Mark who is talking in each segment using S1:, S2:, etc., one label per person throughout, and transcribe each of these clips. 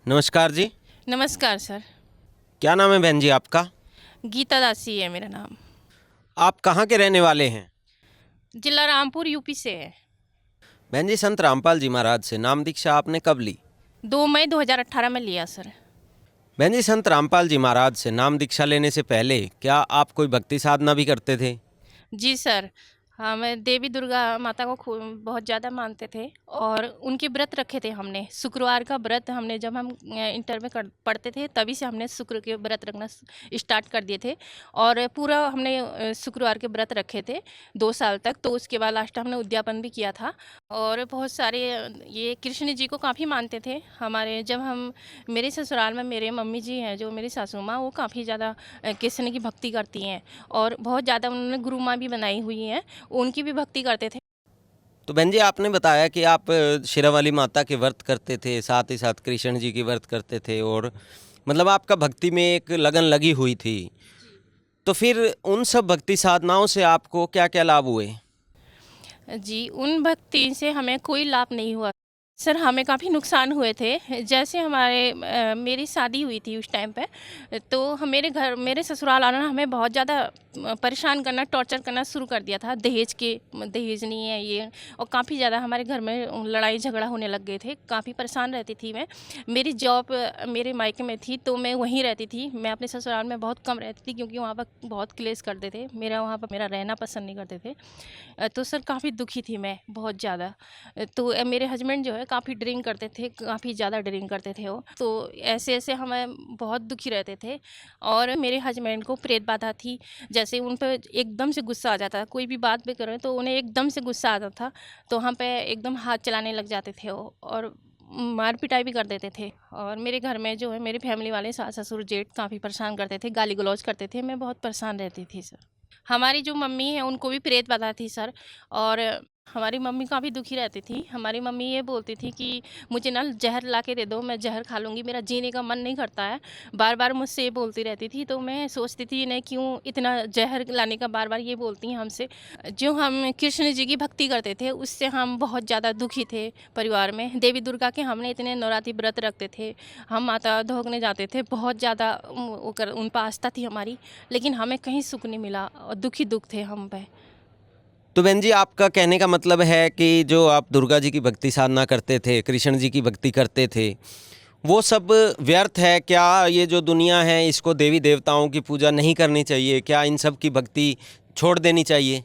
S1: नमस्कार जी।
S2: नमस्कार सर।
S1: क्या नाम है बहन जी आपका?
S2: गीता दासी है मेरा नाम।
S1: आप कहाँ के रहने वाले हैं?
S2: जिला रामपुर यूपी से है।
S1: बहन जी, संत रामपाल जी महाराज से नाम दीक्षा आपने कब ली?
S2: 2 मई 2018 में लिया सर।
S1: बहन जी, संत रामपाल जी महाराज से नाम दीक्षा लेने से पहले क्या आप कोई भक्ति साधना भी करते थे?
S2: जी सर। हम देवी दुर्गा माता को बहुत ज़्यादा मानते थे और उनके व्रत रखे थे हमने। शुक्रवार का व्रत हमने जब हम इंटर में पढ़ते थे तभी से हमने शुक्र के व्रत रखना स्टार्ट कर दिए थे और पूरा हमने शुक्रवार के व्रत रखे थे 2 साल तक। तो उसके बाद लास्ट हमने उद्यापन भी किया था और बहुत सारे ये कृष्ण जी को काफ़ी मानते थे। हमारे जब हम मेरे ससुराल में मेरे मम्मी जी हैं जो मेरी सासू माँ, वो काफ़ी ज़्यादा कृष्ण की भक्ति करती हैं और बहुत ज़्यादा उन्होंने गुरु माँ भी बनाई हुई हैं, उनकी भी भक्ति करते थे।
S1: तो बहन जी, आपने बताया कि आप शेरावाली माता के व्रत करते थे, साथ ही साथ कृष्ण जी के व्रत करते थे और मतलब आपका भक्ति में एक लगन लगी हुई थी। तो फिर उन सब भक्ति साधनाओं से आपको क्या क्या लाभ हुए?
S2: जी, उन भक्ति से हमें कोई लाभ नहीं हुआ। सर, हमें काफ़ी नुकसान हुए थे। जैसे मेरी शादी हुई थी उस टाइम पे, तो मेरे ससुराल वालों ने हमें बहुत ज़्यादा परेशान करना, टॉर्चर करना शुरू कर दिया था। दहेज नहीं है ये, और काफ़ी ज़्यादा हमारे घर में लड़ाई झगड़ा होने लग गए थे। काफ़ी परेशान रहती थी मैं। मेरी जॉब मेरे मायके में थी तो मैं वहीं रहती थी। मैं अपने ससुराल में बहुत कम रहती थी क्योंकि वहाँ पर बहुत क्लेश करते थे। वहाँ पर मेरा रहना पसंद नहीं करते थे। तो सर काफ़ी दुखी थी मैं बहुत ज़्यादा। तो मेरे हस्बैंड जो है काफ़ी ड्रिंक करते थे, काफ़ी ज़्यादा ड्रिंक करते थे वो। तो ऐसे-ऐसे हमें बहुत दुखी रहते थे और मेरे हस्बैंड को प्रेत बाधा थी। जैसे उन पे एकदम से गुस्सा आ जाता था, कोई भी बात भी करें तो उन्हें एकदम से गुस्सा आता था, तो हम पे एकदम हाथ चलाने लग जाते थे वो और मार-पिटाई भी कर देते थे। और मेरे घर में जो है मेरी फैमिली वाले सास-ससुर, जेठ काफ़ी परेशान करते थे, गाली-गलौज करते थे। मैं बहुत परेशान रहती थी सर। हमारी जो मम्मी है उनको भी प्रेत बाधा थी सर, और हमारी मम्मी काफ़ी दुखी रहती थी। हमारी मम्मी ये बोलती थी कि मुझे ना ज़हर ला के दे दो, मैं ज़हर खा लूँगी, मेरा जीने का मन नहीं करता है। बार-बार मुझसे ये बोलती रहती थी, तो मैं सोचती थी इन्हें क्यों इतना ज़हर लाने का बार-बार ये बोलती हैं हमसे। जो हम कृष्ण जी की भक्ति करते थे उससे हम बहुत ज़्यादा दुखी थे परिवार में। देवी दुर्गा के हमने इतने नवरात्रि व्रत रखते थे, हम माता धोखने जाते थे, बहुत ज़्यादा उन पर आस्था थी हमारी, लेकिन हमें कहीं सुख नहीं मिला और दुख थे हम पे।
S1: तो बहन जी, आपका कहने का मतलब है कि जो आप दुर्गा जी की भक्ति साधना करते थे, कृष्ण जी की भक्ति करते थे, वो सब व्यर्थ है? क्या ये जो दुनिया है इसको देवी देवताओं की पूजा नहीं करनी चाहिए? क्या इन सब की भक्ति छोड़ देनी चाहिए?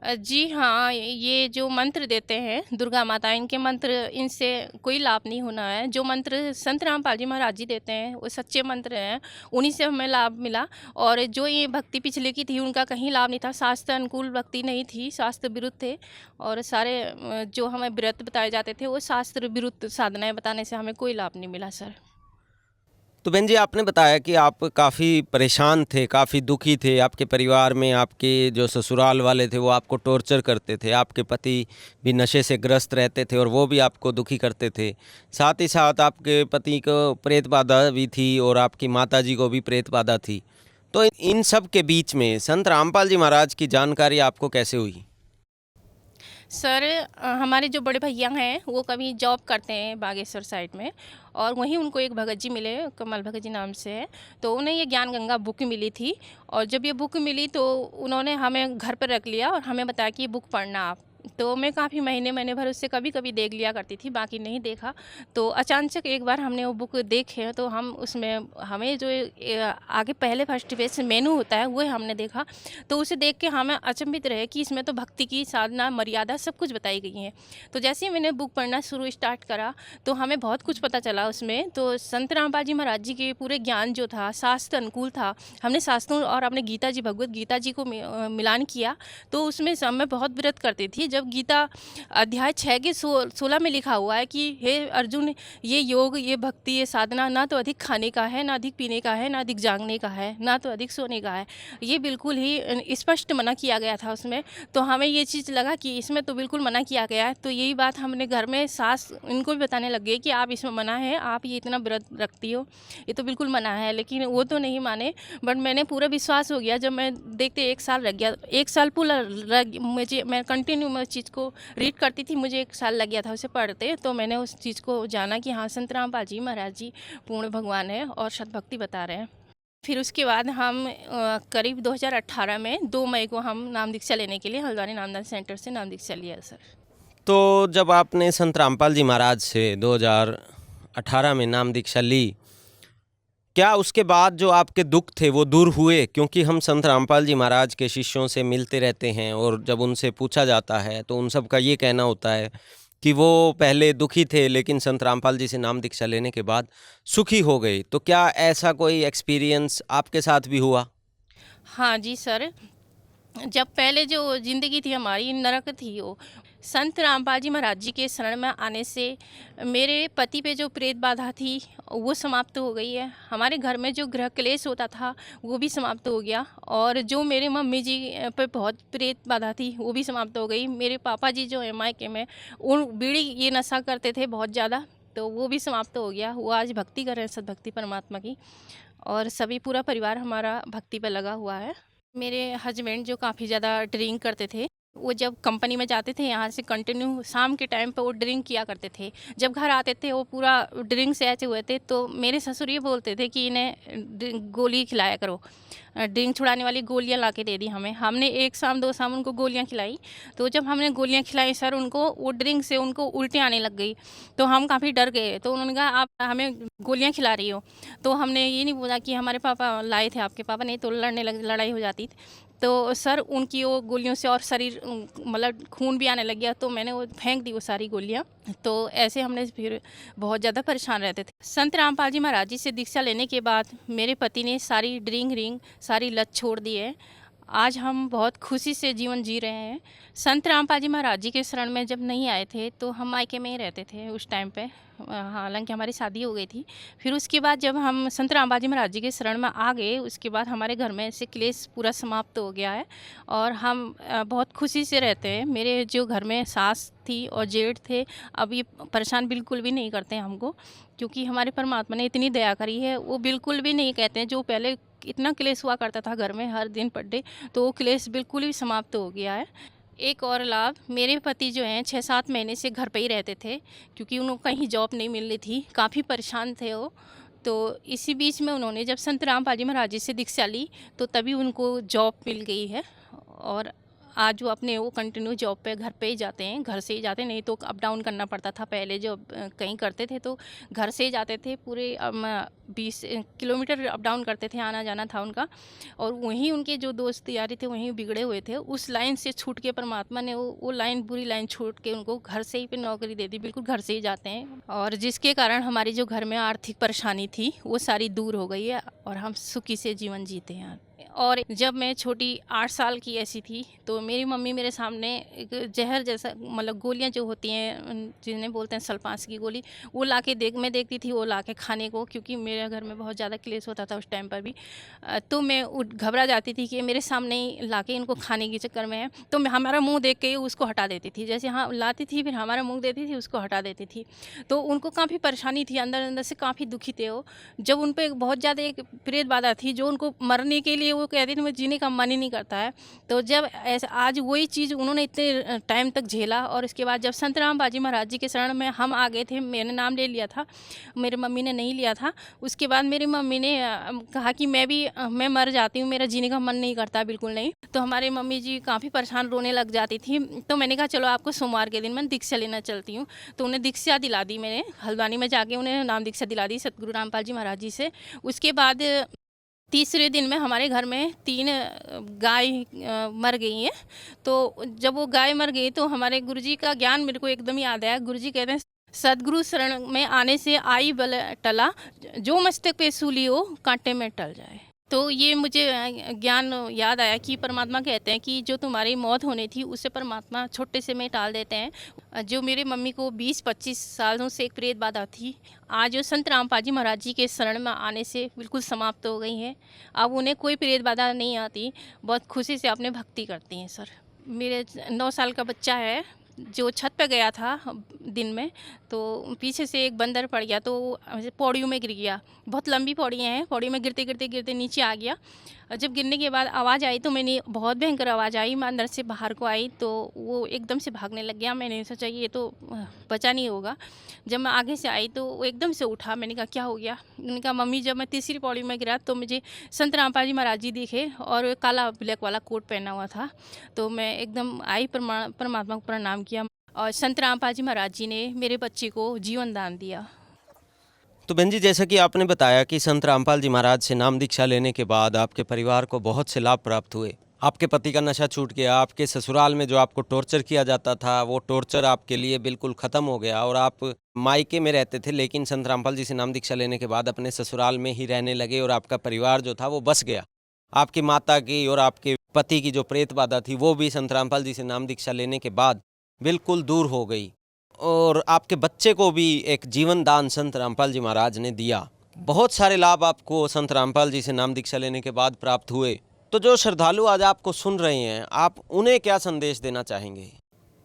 S2: जी हाँ, ये जो मंत्र देते हैं दुर्गा माता, इनके मंत्र, इनसे कोई लाभ नहीं होना है। जो मंत्र संत रामपाल जी महाराज जी देते हैं वो सच्चे मंत्र हैं, उन्हीं से हमें लाभ मिला। और जो ये भक्ति पिछले की थी उनका कहीं लाभ नहीं था, शास्त्र अनुकूल भक्ति नहीं थी, शास्त्र विरुद्ध थे। और सारे जो हमें व्रत बताए जाते थे वो शास्त्र विरुद्ध साधनाएँ बताने से हमें कोई लाभ नहीं मिला सर।
S1: तो बहन जी, आपने बताया कि आप काफ़ी परेशान थे, काफ़ी दुखी थे, आपके परिवार में आपके जो ससुराल वाले थे वो आपको टॉर्चर करते थे, आपके पति भी नशे से ग्रस्त रहते थे और वो भी आपको दुखी करते थे। साथ ही साथ आपके पति को प्रेत बाधा भी थी और आपकी माताजी को भी प्रेत बाधा थी। तो इन सब के बीच में संत रामपाल जी महाराज की जानकारी आपको कैसे हुई?
S2: सर, हमारे जो बड़े भैया हैं वो कभी जॉब करते हैं बागेश्वर साइड में, और वहीं उनको एक भगत जी मिले, कमल भगत जी नाम से है। तो उन्हें ये ज्ञान गंगा बुक मिली थी, और जब ये बुक मिली तो उन्होंने हमें घर पर रख लिया और हमें बताया कि ये बुक पढ़ना आप। तो मैं काफ़ी महीने भर उससे कभी-कभी देख लिया करती थी, बाकी नहीं देखा। तो अचानक एक बार हमने वो बुक देखे तो हम उसमें हमें जो आगे पहले फर्स्ट पेज से मेनू होता है वो हमने देखा। तो उसे देख के हमें अचंभित रहे कि इसमें तो भक्ति की साधना, मर्यादा सब कुछ बताई गई है। तो जैसे ही मैंने बुक पढ़ना शुरू स्टार्ट करा तो हमें बहुत कुछ पता चला उसमें। तो संत रामपाल जी महाराज जी के पूरे ज्ञान जो था शास्त्र अनुकूल था। हमने शास्त्रों और अपने गीता जी, भगवत गीता जी को मिलान किया, तो उसमें सब मैं बहुत व्रत करती थी। जब गीता अध्याय 6 के 16 में लिखा हुआ है कि हे अर्जुन, ये योग, ये भक्ति, ये साधना ना तो अधिक खाने का है, ना अधिक पीने का है, ना अधिक जागने का है, ना तो अधिक सोने का है। ये बिल्कुल ही स्पष्ट मना किया गया था उसमें। तो हमें ये चीज़ लगा कि इसमें तो बिल्कुल मना किया गया है। तो यही बात हमने घर में सास इनको भी बताने लग गए कि आप इसमें मना है, आप ये इतना व्रत रखती हो, ये तो बिल्कुल मना है। लेकिन वो तो नहीं माने, बट मैंने पूरा विश्वास हो गया जब मैं देखते 1 साल लग गया। 1 साल पूरा मैं कंटिन्यू मैं उस चीज़ को रीड करती थी, मुझे 1 साल लग गया था उसे पढ़ते, तो मैंने उस चीज़ को जाना कि हाँ, संत रामपाल जी महाराज जी पूर्ण भगवान है और सतभक्ति बता रहे हैं। फिर उसके बाद हम करीब 2018 में 2 मई को हम नाम दीक्षा लेने के लिए हल्द्वानी नामदान सेंटर से नाम दीक्षा लिया सर।
S1: तो जब आपने संत रामपाल जी महाराज से 2018 में नाम दीक्षा ली, क्या उसके बाद जो आपके दुख थे वो दूर हुए? क्योंकि हम संत रामपाल जी महाराज के शिष्यों से मिलते रहते हैं और जब उनसे पूछा जाता है तो उन सब का ये कहना होता है कि वो पहले दुखी थे लेकिन संत रामपाल जी से नाम दीक्षा लेने के बाद सुखी हो गए। तो क्या ऐसा कोई एक्सपीरियंस आपके साथ भी हुआ?
S2: हाँ जी सर, जब पहले जो ज़िंदगी थी हमारी नरक थी वो, संत रामपाल जी महाराज जी के शरण में आने से मेरे पति पे जो प्रेत बाधा थी वो समाप्त हो गई है। हमारे घर में जो गृह क्लेश होता था वो भी समाप्त हो गया, और जो मेरे मम्मी जी पे बहुत प्रेत बाधा थी वो भी समाप्त हो गई। मेरे पापा जी जो है मायके में, उन बीड़ी ये नशा करते थे बहुत ज़्यादा, तो वो भी समाप्त हो गया। वो आज भक्ति कर रहे हैं सद्भक्ति परमात्मा की, और सभी पूरा परिवार हमारा भक्ति पे लगा हुआ है। मेरे हस्बैंड जो काफ़ी ज़्यादा ड्रिंक करते थे, वो जब कंपनी में जाते थे यहाँ से कंटिन्यू शाम के टाइम पे वो ड्रिंक किया करते थे। जब घर आते थे वो पूरा ड्रिंक से ऐसे हुए थे, तो मेरे ससुर ये बोलते थे कि इन्हें गोली खिलाया करो, ड्रिंक छुड़ाने वाली गोलियाँ ला के दे दी हमें। हमने 1 शाम 2 शाम उनको गोलियाँ खिलाई, तो जब हमने गोलियाँ खिलाई सर उनको, वो ड्रिंक से उनको उल्टी आने लग गई, तो हम काफ़ी डर गए। तो उन्होंने कहा आप हमें गोलियाँ खिला रही हो, तो हमने ये नहीं बोला कि हमारे पापा लाए थे आपके पापा, नहीं तो लड़ाई हो जाती। तो सर उनकी वो गोलियों से और शरीर मतलब खून भी आने लग गया, तो मैंने वो फेंक दी वो सारी गोलियाँ। तो ऐसे हमने फिर बहुत ज़्यादा परेशान रहते थे। संत रामपाल जी महाराज जी से दीक्षा लेने के बाद मेरे पति ने सारी ड्रिंक सारी लत छोड़ दी है। आज हम बहुत खुशी से जीवन जी रहे हैं। संत रामपाल जी महाराज जी के शरण में जब नहीं आए थे तो हम मायके में ही रहते थे उस टाइम पे, हालांकि हमारी शादी हो गई थी। फिर उसके बाद जब हम संत रामपाल जी महाराज जी के शरण में आ गए, उसके बाद हमारे घर में ऐसे क्लेश पूरा समाप्त हो गया है और हम बहुत खुशी से रहते हैं। मेरे जो घर में सास थी और जेठ थे, अब ये परेशान बिल्कुल भी नहीं करते हैं हमको, क्योंकि हमारे परमात्मा ने इतनी दया करी है। वो बिल्कुल भी नहीं कहते हैं, जो पहले इतना क्लेश हुआ करता था घर में हर दिन पर डे, तो वो क्लेश बिल्कुल ही समाप्त हो गया है। एक और लाभ, मेरे पति जो हैं 6-7 महीने से घर पे ही रहते थे, क्योंकि उनको कहीं जॉब नहीं मिल रही थी, काफ़ी परेशान थे वो। तो इसी बीच में उन्होंने जब संत रामपाल जी महाराज जी से दीक्षा ली, तो तभी उनको जॉब मिल गई है, और आज वो अपने वो कंटिन्यू जॉब पे घर पे ही जाते हैं, घर से ही जाते हैं, नहीं तो अप डाउन करना पड़ता था। पहले जो कहीं करते थे तो घर से ही जाते थे, पूरे 20 किलोमीटर अप डाउन करते थे, आना जाना था उनका। और वहीं उनके जो दोस्त यारी थे वहीं बिगड़े हुए थे, उस लाइन से छूट के परमात्मा ने वो लाइन, बुरी लाइन छूट के उनको घर से ही पे नौकरी दे दी, बिल्कुल घर से ही जाते हैं। और जिसके कारण हमारी जो घर में आर्थिक परेशानी थी वो सारी दूर हो गई है और हम सुखी से जीवन जीते हैं। और जब मैं छोटी 8 साल की ऐसी थी, तो मेरी मम्मी मेरे सामने एक जहर जैसा, मतलब गोलियां जो होती हैं जिन्हें बोलते हैं सल्फास की गोली, वो लाके मैं देखती थी वो लाके खाने को, क्योंकि मेरे घर में बहुत ज़्यादा क्लेश होता था उस टाइम पर भी। तो मैं घबरा जाती थी कि मेरे सामने ही लाके इनको खाने के चक्कर में है, तो मैं हमारा मुँह देख के उसको हटा देती थी। जैसे हाँ लाती थी, फिर हमारा मुँह देती थी, उसको हटा देती थी। तो उनको काफ़ी परेशानी थी, अंदर अंदर से काफ़ी दुखी थे वो। जब उन पर बहुत ज़्यादा एक प्रेत बाधा थी, जो उनको मरने के लिए वो कहती थी, मुझे जीने का मन ही नहीं करता है। तो जब ऐसा आज वही चीज़ उन्होंने इतने टाइम तक झेला, और उसके बाद जब संत रामपाल जी महाराज जी के शरण में हम आ गए थे, मैंने नाम ले लिया था, मेरी मम्मी ने नहीं लिया था। उसके बाद मेरी मम्मी ने कहा कि मैं मर जाती हूँ, मेरा जीने का मन नहीं करता, बिल्कुल नहीं। तो हमारी मम्मी जी काफ़ी परेशान, रोने लग जाती थी। तो मैंने कहा चलो आपको सोमवार के दिन मैं दीक्षा लेना चलती हूँ। तो उन्हें दीक्षा दिला दी मैंने, हल्द्वानी में जाके उन्हें नाम दीक्षा दिला दी सतगुरु रामपाल जी महाराज जी से। उसके बाद तीसरे दिन में हमारे घर में 3 गाय मर गई हैं। तो जब वो गाय मर गई तो हमारे गुरुजी का ज्ञान मेरे को एकदम याद आया। गुरुजी कहते हैं, सदगुरु शरण में आने से आई बल टला, जो मस्तक पे सूली हो कांटे में टल जाए। तो ये मुझे ज्ञान याद आया कि परमात्मा कहते हैं कि जो तुम्हारी मौत होनी थी उसे परमात्मा छोटे से में टाल देते हैं। जो मेरे मम्मी को 20-25 सालों से एक प्रेत बाधा थी, आज जो संत रामपाल जी महाराज जी के शरण में आने से बिल्कुल समाप्त हो गई है। अब उन्हें कोई प्रेत बाधा नहीं आती, बहुत खुशी से अपने भक्ति करती हैं सर। मेरे 9 साल का बच्चा है, जो छत पे गया था दिन में, तो पीछे से एक बंदर पड़ गया, तो पौड़ियों में गिर गया। बहुत लंबी पौड़ियाँ हैं, पौड़ी में गिरते गिरते गिरते नीचे आ गया। और जब गिरने के बाद आवाज़ आई तो मैंने, बहुत भयंकर आवाज़ आई, मैं अंदर से बाहर को आई तो वो एकदम से भागने लग गया। मैंने सोचा ये तो बचा नहीं होगा। जब मैं आगे से आई तो वो एकदम से उठा। मैंने कहा क्या हो गया? उन्होंने कहा मम्मी, जब मैं तीसरी पौड़ी में गिरा तो मुझे संत रामपाल जी महाराज जी दिखे और काला ब्लैक वाला कोट पहना हुआ था। तो मैं एकदम आई, परमात्मा को प्रणाम किया और संत रामपाल जी महाराज जी ने मेरे बच्चे को जीवन दान दिया।
S1: तो बहन जी, जैसा कि आपने बताया कि संत रामपाल जी महाराज से नाम दीक्षा लेने के बाद आपके परिवार को बहुत से लाभ प्राप्त हुए। आपके पति का नशा छूट गया, आपके ससुराल में जो आपको टॉर्चर किया जाता था वो टॉर्चर आपके लिए बिल्कुल ख़त्म हो गया और आप मायके में रहते थे, लेकिन संत रामपाल जी से नाम दीक्षा लेने के बाद अपने ससुराल में ही रहने लगे और आपका परिवार जो था वो बस गया। आपकी माता की और आपके पति की जो प्रेत बाधा थी वो भी संत रामपाल जी से नाम दीक्षा लेने के बाद बिल्कुल दूर हो गई और आपके बच्चे को भी एक जीवन दान संत रामपाल जी महाराज ने दिया। बहुत सारे लाभ आपको संत रामपाल जी से नाम दीक्षा लेने के बाद प्राप्त हुए। तो जो श्रद्धालु आज आपको सुन रहे हैं, आप उन्हें क्या संदेश देना चाहेंगे?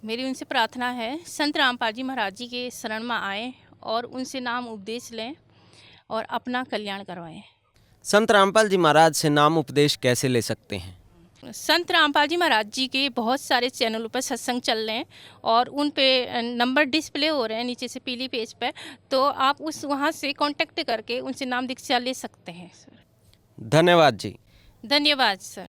S2: मेरी उनसे प्रार्थना है, संत रामपाल जी महाराज जी के शरण में आएँ और उनसे नाम उपदेश लें और अपना कल्याण करवाएं।
S1: संत रामपाल जी महाराज से नाम उपदेश कैसे ले सकते हैं?
S2: संत रामपाल जी महाराज जी के बहुत सारे चैनलों पर सत्संग चल रहे हैं और उन पे नंबर डिस्प्ले हो रहे हैं नीचे से पीली पेज पर, तो आप उस वहाँ से कांटेक्ट करके उनसे नाम दीक्षा ले सकते हैं।
S1: धन्यवाद जी।
S2: धन्यवाद सर।